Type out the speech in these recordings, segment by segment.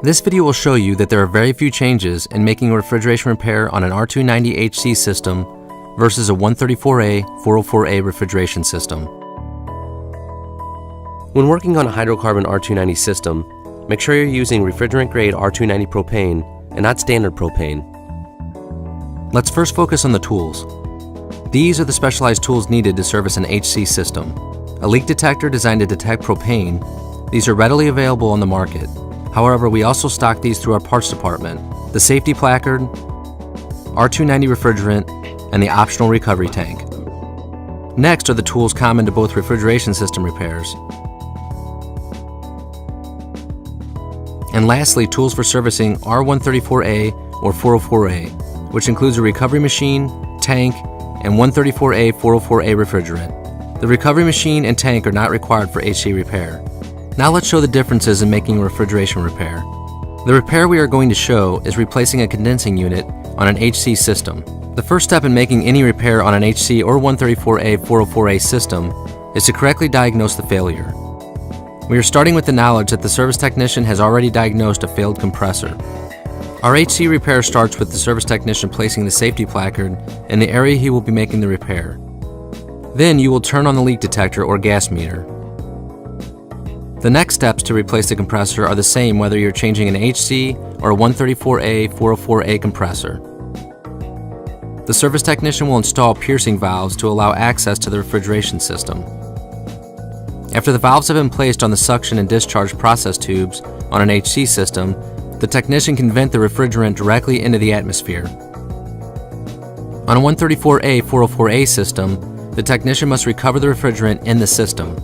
This video will show you that there are very few changes in making a refrigeration repair on an R290HC system versus a 134A 404A refrigeration system. When working on a hydrocarbon R290 system, make sure you're using refrigerant-grade R290 propane and not standard propane. Let's first focus on the tools. These are the specialized tools needed to service an HC system. A leak detector designed to detect propane. These are readily available on the market. However, we also stock these through our parts department. The safety placard, R290 refrigerant, and the optional recovery tank. Next are the tools common to both refrigeration system repairs. And lastly, tools for servicing R134A or 404A, which includes a recovery machine, tank, and 134A 404A refrigerant. The recovery machine and tank are not required for HC repair. Now let's show the differences in making a refrigeration repair. The repair we are going to show is replacing a condensing unit on an HC system. The first step in making any repair on an HC or 134A 404A system is to correctly diagnose the failure. We are starting with the knowledge that the service technician has already diagnosed a failed compressor. Our HC repair starts with the service technician placing the safety placard in the area he will be making the repair. Then you will turn on the leak detector or gas meter. The next steps to replace the compressor are the same whether you're changing an HC or a 134A 404A compressor. The service technician will install piercing valves to allow access to the refrigeration system. After the valves have been placed on the suction and discharge process tubes on an HC system, the technician can vent the refrigerant directly into the atmosphere. On a 134A 404A system, the technician must recover the refrigerant in the system.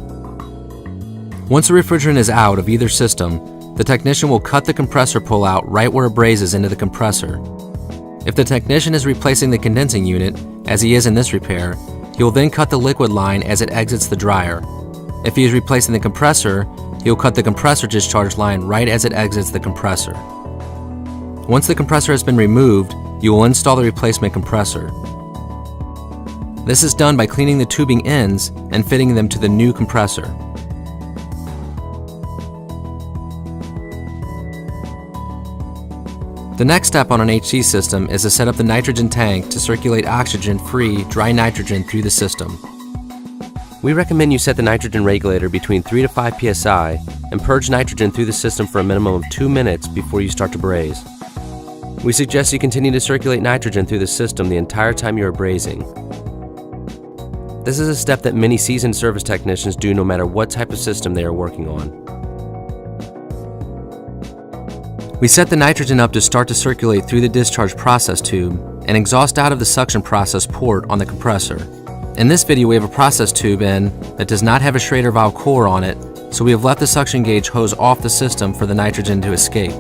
Once the refrigerant is out of either system, the technician will cut the compressor pull-out right where it brazes into the compressor. If the technician is replacing the condensing unit, as he is in this repair, he will then cut the liquid line as it exits the dryer. If he is replacing the compressor, he will cut the compressor discharge line right as it exits the compressor. Once the compressor has been removed, you will install the replacement compressor. This is done by cleaning the tubing ends and fitting them to the new compressor. The next step on an HC system is to set up the nitrogen tank to circulate oxygen-free dry nitrogen through the system. We recommend you set the nitrogen regulator between 3 to 5 psi and purge nitrogen through the system for a minimum of 2 minutes before you start to braze. We suggest you continue to circulate nitrogen through the system the entire time you are brazing. This is a step that many seasoned service technicians do no matter what type of system they are working on. We set the nitrogen up to start to circulate through the discharge process tube and exhaust out of the suction process port on the compressor. In this video we have a process tube in that does not have a Schrader valve core on it, so we have left the suction gauge hose off the system for the nitrogen to escape.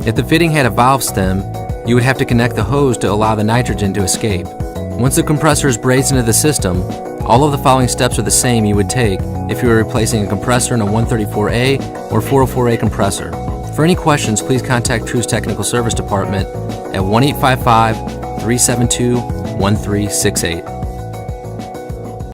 If the fitting had a valve stem, you would have to connect the hose to allow the nitrogen to escape. Once the compressor is brazed into the system, all of the following steps are the same you would take if you were replacing a compressor in a 134A or 404A compressor. For any questions, please contact True's Technical Service Department at 1-855-372-1368.